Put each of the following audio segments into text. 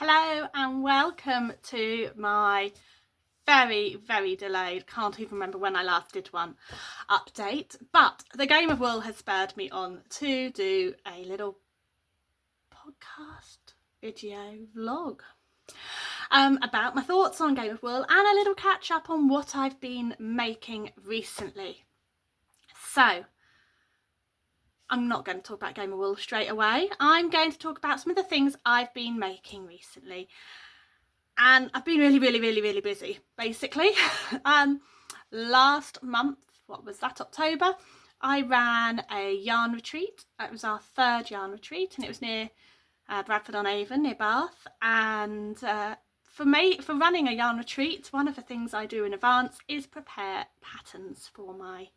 Hello and welcome to my very delayed, can't even remember when I last did one, update. But the Game of Wool has spurred me on to do a little podcast video vlog about my thoughts on Game of Wool and a little catch up on what I've been making recently. So I'm not going to talk about Game of Wool straight away. I'm going to talk about some of the things I've been making recently. And I've been really busy, basically. Last month, what was that, October, I ran a yarn retreat. It was our third yarn retreat, and it was near Bradford-on-Avon, near Bath. And for running a yarn retreat, one of the things I do in advance is prepare patterns for my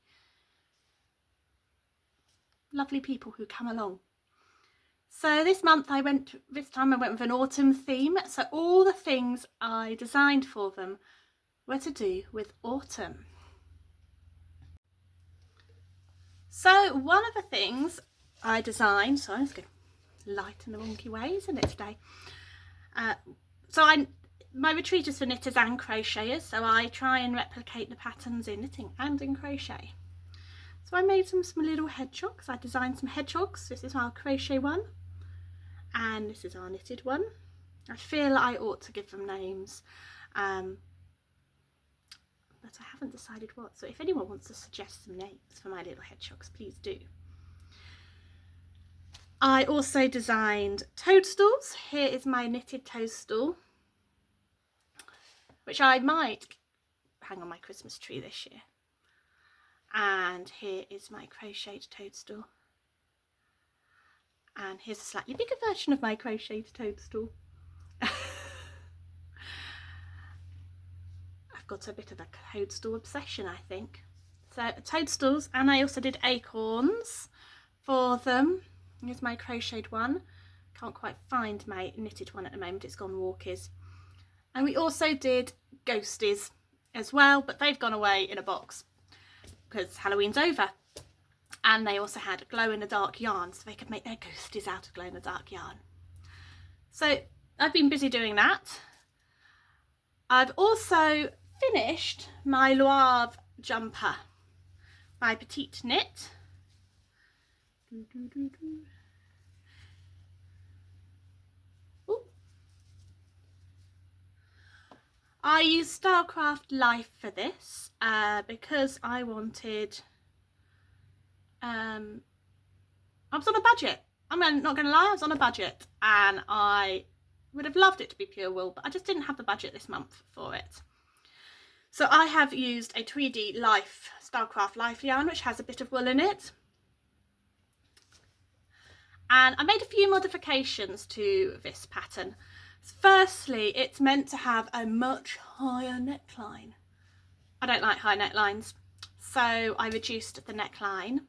lovely people who come along. So this time I went with an autumn theme. So all the things I designed for them were to do with autumn. So one of the things I designed, so I'm just going to lighten the wonky way, isn't it, today? My retreat is for knitters and crocheters, so I try and replicate the patterns in knitting and in crochet. So I made some little hedgehogs. I designed some hedgehogs. This is our crochet one. And this is our knitted one. I feel I ought to give them names, but I haven't decided what. So if anyone wants to suggest some names for my little hedgehogs, please do. I also designed toadstools. Here is my knitted toadstool, which I might hang on my Christmas tree this year. And here is my crocheted toadstool. And here's a slightly bigger version of my crocheted toadstool. I've got a bit of a toadstool obsession, I think. So toadstools, and I also did acorns for them. Here's my crocheted one. Can't quite find my knitted one at the moment, it's gone walkies. And we also did ghosties as well, but they've gone away in a box because Halloween's over. And they also had glow-in-the-dark yarn, so they could make their ghosties out of glow-in-the-dark yarn. So I've been busy doing that. I've also finished my Loire jumper, my petite knit. Ooh. I used Starcraft Life for this because I wanted... I was on a budget. I'm not going to lie, I was on a budget and I would have loved it to be pure wool, but I just didn't have the budget this month for it. So I have used a Tweedy Life, Starcraft Life yarn, which has a bit of wool in it. And I made a few modifications to this pattern. Firstly, it's meant to have a much higher neckline. I don't like high necklines, so I reduced the neckline.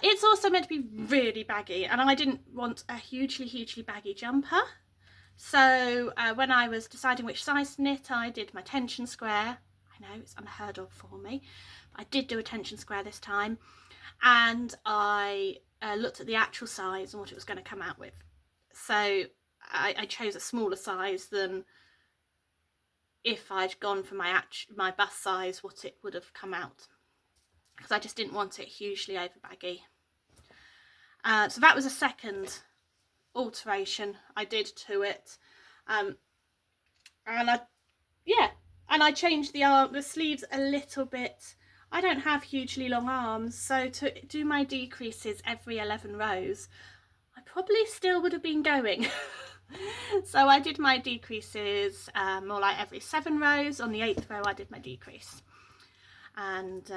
It's also meant to be really baggy, and I didn't want a hugely baggy jumper. So when I was deciding which size to knit, I did my tension square. I know, it's unheard of for me, but I did do a tension square this time, and I looked at the actual size and what it was going to come out with. So I chose a smaller size than if I'd gone for my bust size, what it would have come out, because I just didn't want it hugely over baggy. So that was a second alteration I did to it. And I changed the sleeves a little bit. I don't have hugely long arms, so to do my decreases every 11 rows, I probably still would have been going. So I did my decreases more like every 7 rows. On the 8th row I did my decrease. And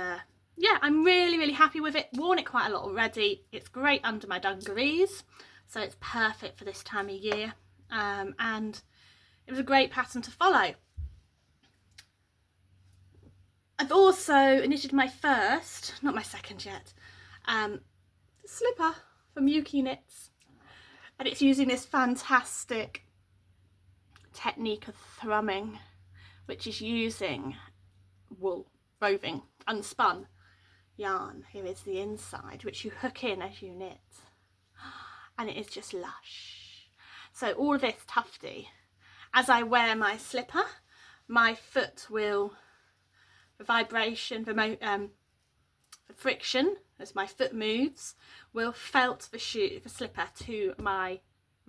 yeah, I'm really happy with it. Worn it quite a lot already. It's great under my dungarees, so it's perfect for this time of year. And it was a great pattern to follow. I've also knitted my first, not my second yet, slipper from Yuki Knits. And it's using this fantastic technique of thrumming, which is using wool, roving, unspun yarn. Here is the inside, which you hook in as you knit, and it is just lush. So all of this tufty, as I wear my slipper, my foot will, the vibration, the friction as my foot moves will felt the slipper to my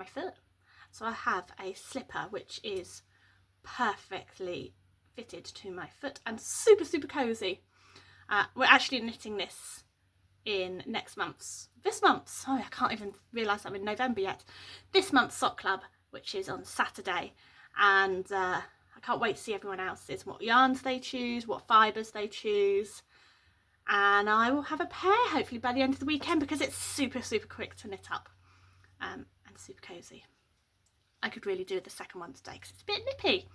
foot. So I have a slipper which is perfectly fitted to my foot and super cozy. We're actually knitting this in this month's, oh, I can't even realise I'm in November yet, this month's sock club, which is on Saturday, and I can't wait to see everyone else's, what yarns they choose, what fibres they choose, and I will have a pair hopefully by the end of the weekend because it's super quick to knit up and super cozy. I could really do the second one today because it's a bit nippy.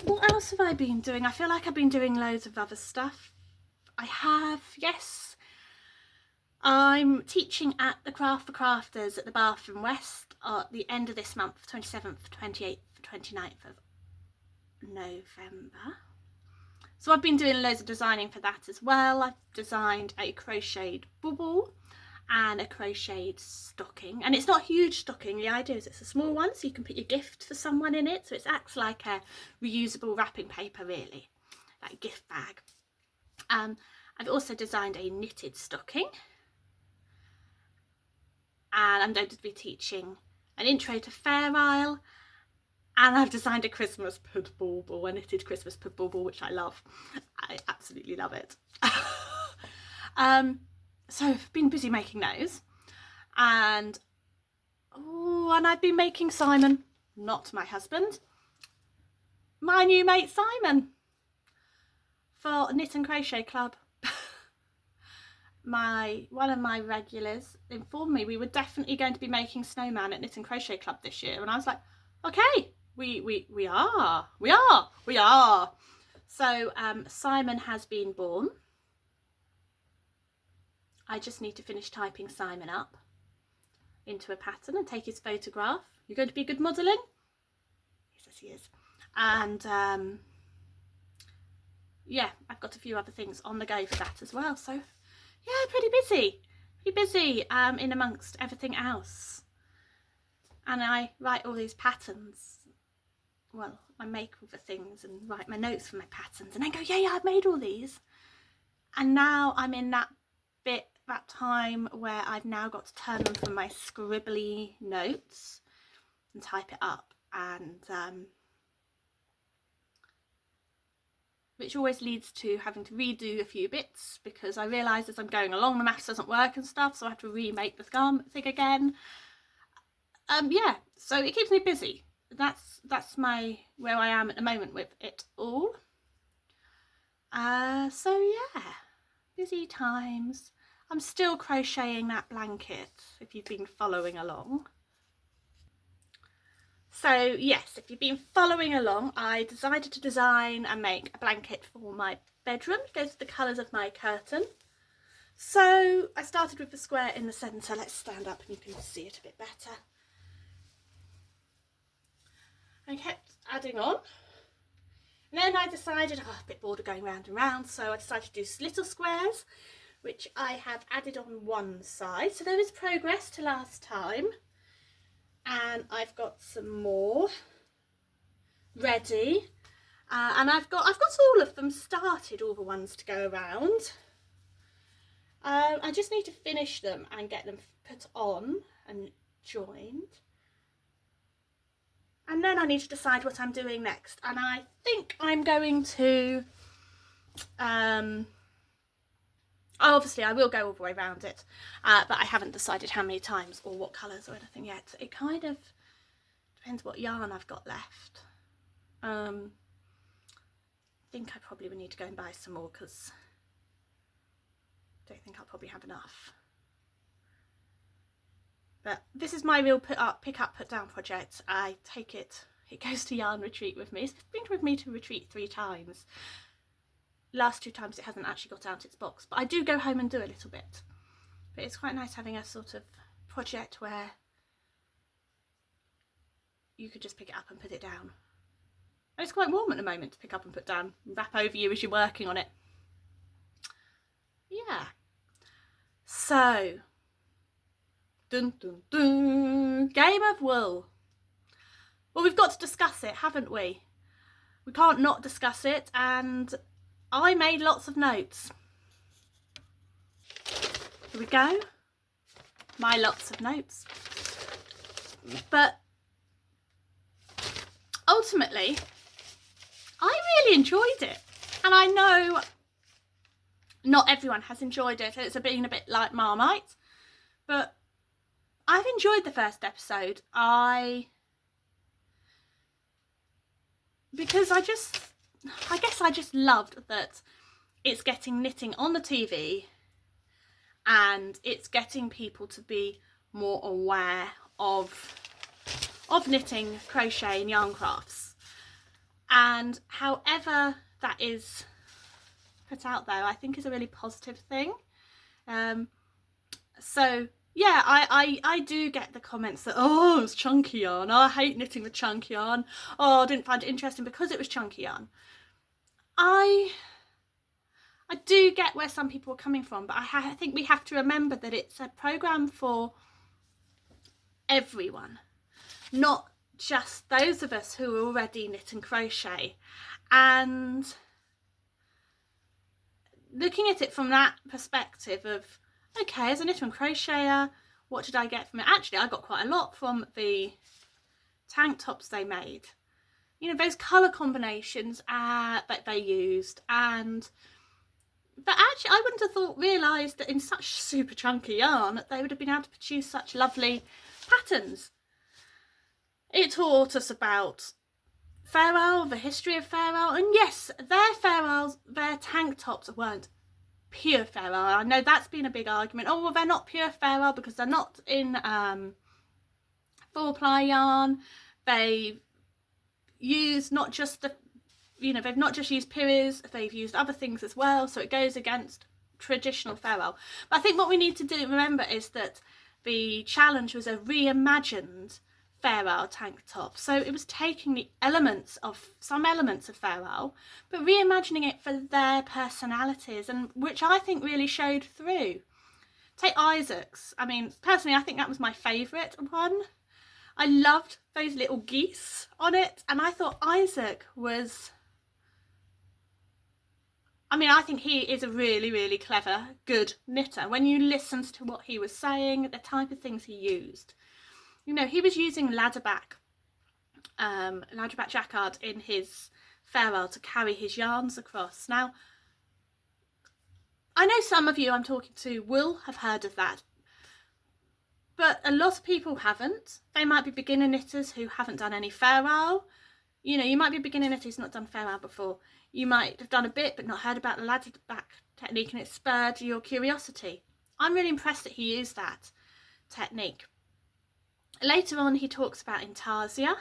What else have I been doing? I feel like I've been doing loads of other stuff. I have, yes. I'm teaching at the Craft for Crafters at the Bath and West at the end of this month, 27th, 28th, 29th of November. So I've been doing loads of designing for that as well. I've designed a crocheted bubble and a crocheted stocking, and it's not a huge stocking. The idea is it's a small one so you can put your gift for someone in it, so it acts like a reusable wrapping paper really, like a gift bag. I've also designed a knitted stocking, and I'm going to be teaching an intro to Fair Isle, and I've designed a Christmas pud bauble, a knitted Christmas pud bauble, which I love. I absolutely love it. So I've been busy making those, and I've been making Simon, not my husband, my new mate Simon, for Knit and Crochet Club. One of my regulars informed me we were definitely going to be making snowman at Knit and Crochet Club this year, and I was like, okay, we are. So Simon has been born. I just need to finish typing Simon up into a pattern and take his photograph. You're going to be good modelling? He says he is. And yeah, I've got a few other things on the go for that as well. So yeah, pretty busy in amongst everything else. And I write all these patterns. Well, I make all the things and write my notes for my patterns and then go, yeah, I've made all these. And now I'm in that time where I've now got to turn them from my scribbly notes and type it up, and which always leads to having to redo a few bits because I realise as I'm going along the maths doesn't work and stuff, so I have to remake the garment thing again. Yeah, so it keeps me busy. That's where I am at the moment with it all. So yeah, busy times. I'm still crocheting that blanket, if you've been following along. So yes, if you've been following along, I decided to design and make a blanket for my bedroom. It goes with the colours of my curtain. So I started with the square in the centre. Let's stand up and you can see it a bit better. I kept adding on. And then I decided, a bit bored of going round and round, so I decided to do little squares, which I have added on one side. So there is progress to last time. And I've got some more ready. And I've got all of them started, all the ones to go around. I just need to finish them and get them put on and joined. And then I need to decide what I'm doing next. And I think I'm going to obviously I will go all the way around it, but I haven't decided how many times or what colours or anything yet. It kind of depends what yarn I've got left. I think I probably would need to go and buy some more because I don't think I'll probably have enough. But this is my real pick up, put down project. I take it, it goes to yarn retreat with me. It's been with me to retreat 3 times. Last 2 times it hasn't actually got out its box, but I do go home and do a little bit. But it's quite nice having a sort of project where you could just pick it up and put it down. And it's quite warm at the moment to pick up and put down, wrap over you as you're working on it. Yeah. So, dun dun dun. game of wool. Well, we've got to discuss it, haven't we? We can't not discuss it, and I made lots of notes. Here we go. My lots of notes. But ultimately, I really enjoyed it. And I know not everyone has enjoyed it. It's been a bit like Marmite. But I've enjoyed the first episode. Because I guess I just loved that it's getting knitting on the TV, and it's getting people to be more aware of knitting, crochet and yarn crafts. And however that is put out there, I think is a really positive thing. So yeah, I do get the comments that, oh, it's chunky yarn, oh, I hate knitting with chunky yarn, oh, I didn't find it interesting because it was chunky yarn. I do get where some people are coming from, but I think we have to remember that it's a programme for everyone, not just those of us who already knit and crochet. And looking at it from that perspective of, okay, as a knitter and crocheter, what did I get from it? Actually, I got quite a lot from the tank tops they made. You know, those colour combinations that they used, but actually I wouldn't have realised that in such super chunky yarn that they would have been able to produce such lovely patterns. It taught us about Fair Isle, the history of Fair Isle, and yes, their tank tops weren't pure Fair Isle. I know that's been a big argument. Oh, well, they're not pure Fair Isle because they're not in 4-ply yarn. They've used not just they've not just used Piris, they've used other things as well, so it goes against traditional Fair Isle. But I think what we need to remember is that the challenge was a reimagined Fair Isle tank top. So it was taking some elements of Fair Isle, but reimagining it for their personalities, and which I think really showed through. Take Isaac's. I mean, personally, I think that was my favourite one. I loved those little geese on it, and I thought Isaac was... I mean, I think he is a really, really clever, good knitter. When you listened to what he was saying, the type of things he used. You know, he was using ladderback jacquard in his Fair Isle to carry his yarns across. Now, I know some of you I'm talking to will have heard of that, but a lot of people haven't. They might be beginner knitters who haven't done any Fair Isle. You know, you might be a beginner knitter who's not done Fair Isle before. You might have done a bit but not heard about the ladderback technique, and it spurred your curiosity. I'm really impressed that he used that technique. Later on, he talks about intarsia.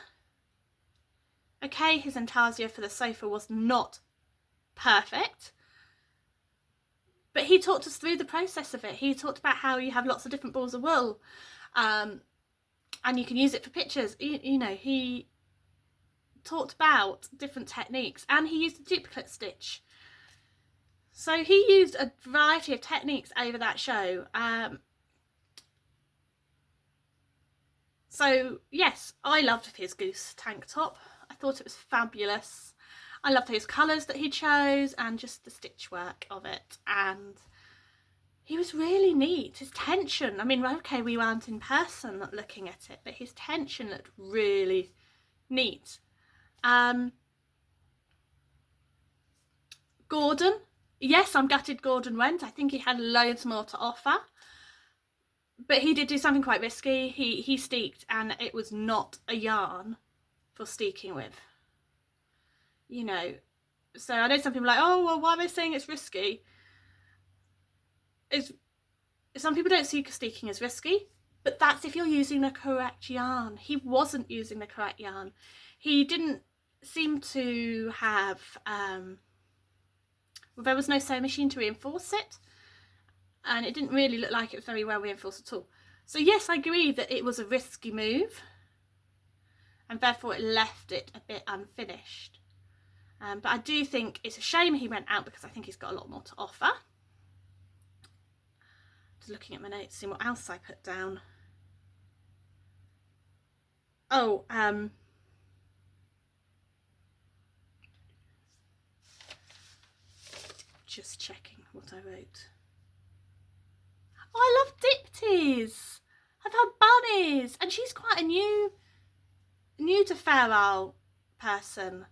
Okay, his intarsia for the sofa was not perfect, but he talked us through the process of it. He talked about how you have lots of different balls of wool, and you can use it for pictures. You know, he talked about different techniques, and he used a duplicate stitch. So he used a variety of techniques over that show. So yes, I loved his goose tank top. I thought it was fabulous. I loved those colours that he chose and just the stitch work of it, and he was really neat. His tension, I mean, okay, we weren't in person looking at it, but his tension looked really neat. Gordon, yes, I'm gutted Gordon went. I think he had loads more to offer, but he did do something quite risky. He steeked, and it was not a yarn for steeking with. You know, so I know some people are like, oh, well, why are they saying it's risky? Some people don't see steeking as risky, but that's if you're using the correct yarn. He wasn't using the correct yarn. He didn't seem to have, well, there was no sewing machine to reinforce it, and it didn't really look like it was very well reinforced at all. So yes, I agree that it was a risky move, and therefore it left it a bit unfinished. But I do think it's a shame he went out, because I think he's got a lot more to offer. Just looking at my notes, seeing what else I put down. Oh, just checking what I wrote. Oh, I love Dipties. I've had bunnies, and she's quite a new to Fair Isle person.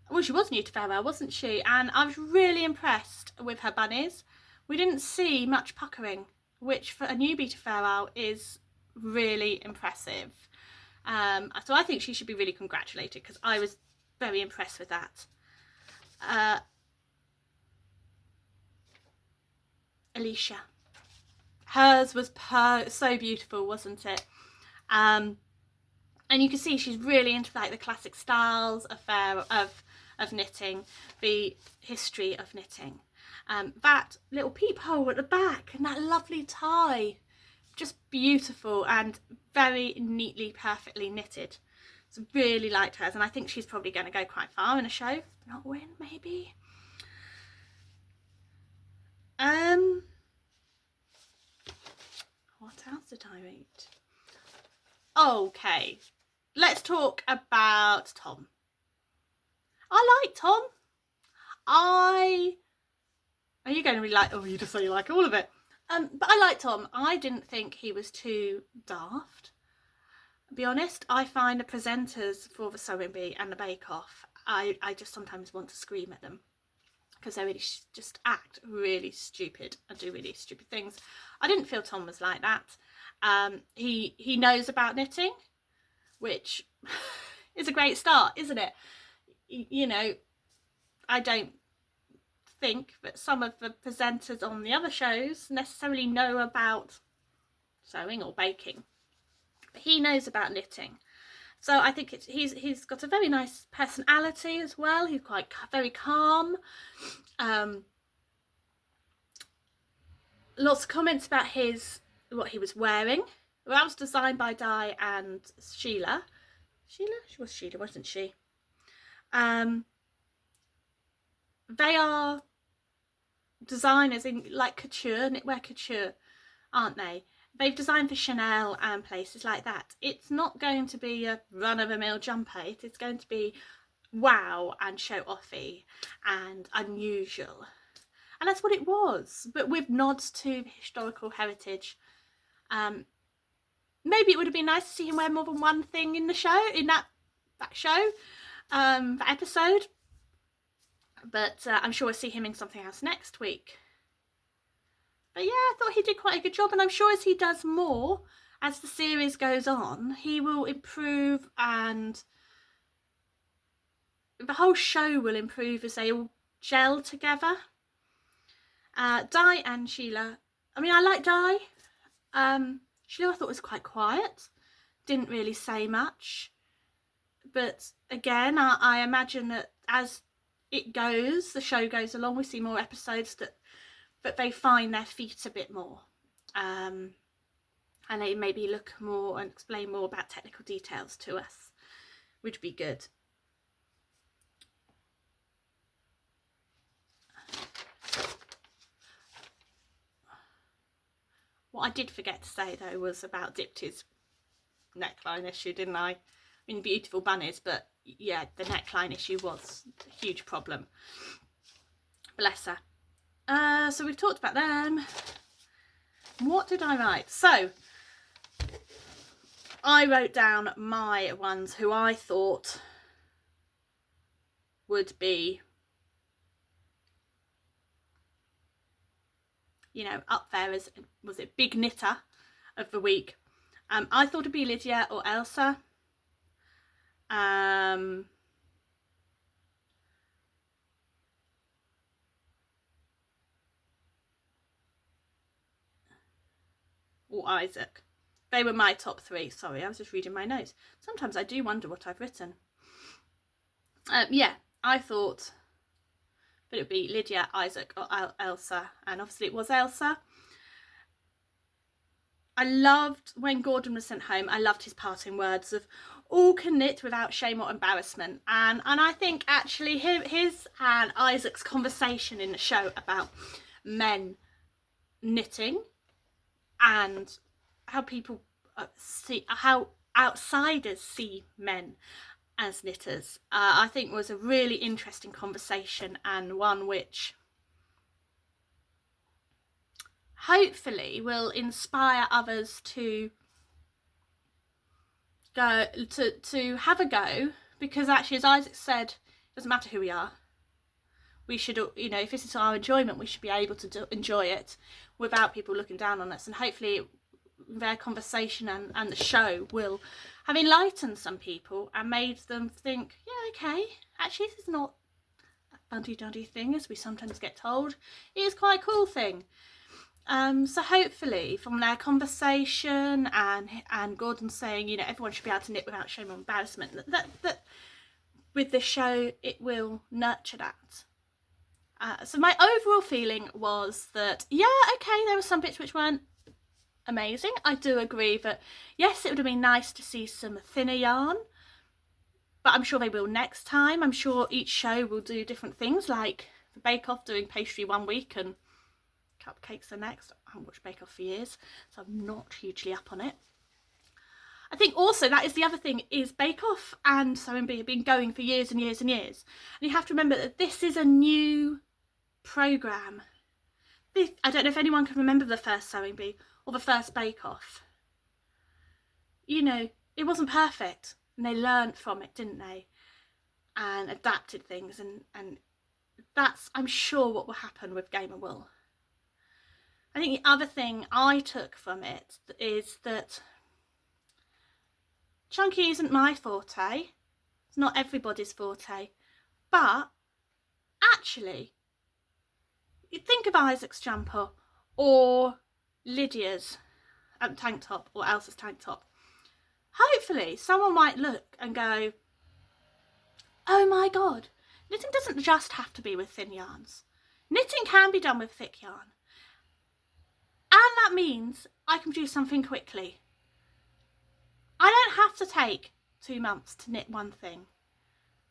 Well, she was new to Fair Isle, wasn't she? And I was really impressed with her bunnies. We didn't see much puckering, which for a newbie to Fair Isle is really impressive. So I think she should be really congratulated, because I was very impressed with that. Alicia. Hers was so beautiful, wasn't it? And you can see she's really into like the classic styles of knitting, the history of knitting. That little peephole at the back and that lovely tie, just beautiful and very neatly, perfectly knitted. So really liked hers, and I think she's probably going to go quite far in a show, not win maybe. What else did I read? Okay, let's talk about Tom. I like Tom. Are you going to be like, oh, you just say you like all of it? But I like Tom. I didn't think he was too daft. To be honest, I find the presenters for the Sewing Bee and the Bake Off, I just sometimes want to scream at them, because they really just act really stupid and do really stupid things. I didn't feel Tom was like that. He knows about knitting, which is a great start, isn't it? You know, I don't think that some of the presenters on the other shows necessarily know about sewing or baking, but he knows about knitting. So I think he's got a very nice personality as well. He's quite very calm. Lots of comments about what he was wearing. Well, that was designed by Di and Sheila. She was Sheila, wasn't she? They are designers in like couture, knitwear couture, aren't they? They've designed for Chanel and places like that. It's not going to be a run-of-the-mill jumper. It is going to be wow and show-offy and unusual. And that's what it was, but with nods to historical heritage. Maybe it would have been nice to see him wear more than one thing in the show, in that show, that episode. But I'm sure we'll see him in something else next week. But yeah, I thought he did quite a good job, and I'm sure as he does more, as the series goes on, he will improve, and the whole show will improve as they all gel together. Di and Sheila, I mean, I like Di. Sheila I thought was quite quiet, didn't really say much. But again, I imagine that as it goes, the show goes along, we see more episodes that they find their feet a bit more, and they maybe look more and explain more about technical details to us, which would be good. What I did forget to say though was about Dipty's neckline issue, didn't I? I mean, beautiful bunnies, but yeah, the neckline issue was a huge problem. Bless her. So we've talked about them. What did I write? So I wrote down my ones who I thought would be, you know, up there as, was it big knitter of the week. I thought it'd be Lydia or Elsa. Or Isaac. They were my top three. Sorry, I was just reading my notes. Sometimes I do wonder what I've written. Yeah, I thought that it would be Lydia, Isaac or Elsa, and obviously it was Elsa. I loved when Gordon was sent home. I loved his parting words of all can knit without shame or embarrassment, and I think actually his and Isaac's conversation in the show about men knitting and how people see how outsiders see men as knitters, I think was a really interesting conversation, and one which hopefully will inspire others to go to have a go, because actually, as Isaac said, it doesn't matter who we are. We should, you know, if this is our enjoyment, we should be able to enjoy it without people looking down on us. And hopefully their conversation and the show will have enlightened some people and made them think, yeah, okay, actually this is not a fuddy-duddy thing as we sometimes get told. It is quite a cool thing. So hopefully from their conversation and Gordon saying, you know, everyone should be able to knit without shame or embarrassment, that with this show it will nurture that. So my overall feeling was that, yeah, okay, there were some bits which weren't amazing. I do agree that, yes, it would have been nice to see some thinner yarn, but I'm sure they will next time. I'm sure each show will do different things, like the Bake Off doing pastry one week and cupcakes the next. I haven't watched Bake Off for years, so I'm not hugely up on it. I think also that is the other thing, is Bake Off and Sewing Bee have been going for years and years and years. And you have to remember that this is a new programme. I don't know if anyone can remember the first Sewing Bee or the first Bake Off. You know, it wasn't perfect, and they learned from it, didn't they? And adapted things, and that's, I'm sure, what will happen with Game of Wool. I think the other thing I took from it is that chunky isn't my forte. It's not everybody's forte. But actually, you think of Isaac's jumper or Lydia's tank top or Elsa's tank top. Hopefully someone might look and go, oh my god, knitting doesn't just have to be with thin yarns. Knitting can be done with thick yarn. And that means I can do something quickly. I don't have to take 2 months to knit one thing.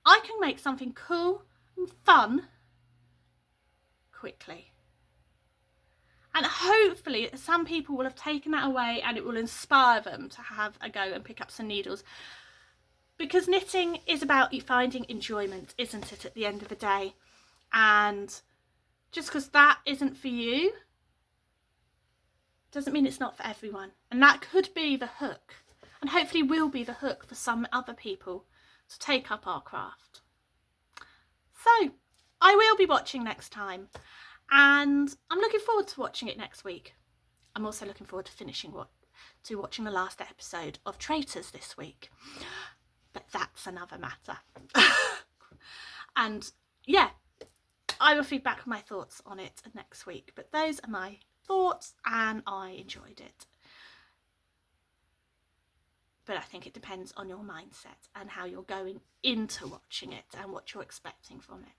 I can make something cool and fun quickly. And hopefully some people will have taken that away and it will inspire them to have a go and pick up some needles. Because knitting is about finding enjoyment, isn't it, at the end of the day? And just because that isn't for you doesn't mean it's not for everyone. And that could be the hook, and hopefully will be the hook for some other people to take up our craft. So I will be watching next time, and I'm looking forward to watching it next week. I'm also looking forward to watching the last episode of Traitors this week, but that's another matter. And yeah, I will feed back my thoughts on it next week, but those are my thoughts and I enjoyed it. But I think it depends on your mindset and how you're going into watching it and what you're expecting from it.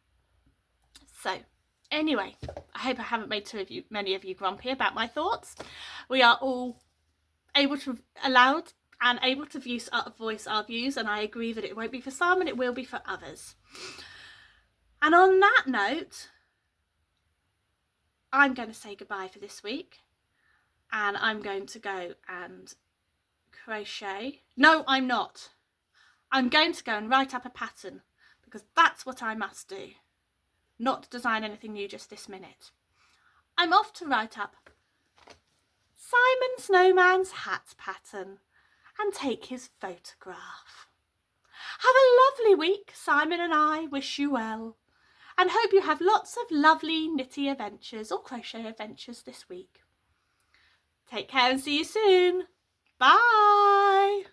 So anyway, I hope I haven't made many of you grumpy about my thoughts. We are all able to voice our views, and I agree that it won't be for some and it will be for others. And on that note, I'm going to say goodbye for this week, and I'm going to go and crochet. No, I'm not. I'm going to go and write up a pattern, because that's what I must do, not design anything new just this minute. I'm off to write up Simon Snowman's hat pattern and take his photograph. Have a lovely week. Simon and I wish you well, and hope you have lots of lovely knitty adventures or crochet adventures this week. Take care and see you soon. Bye.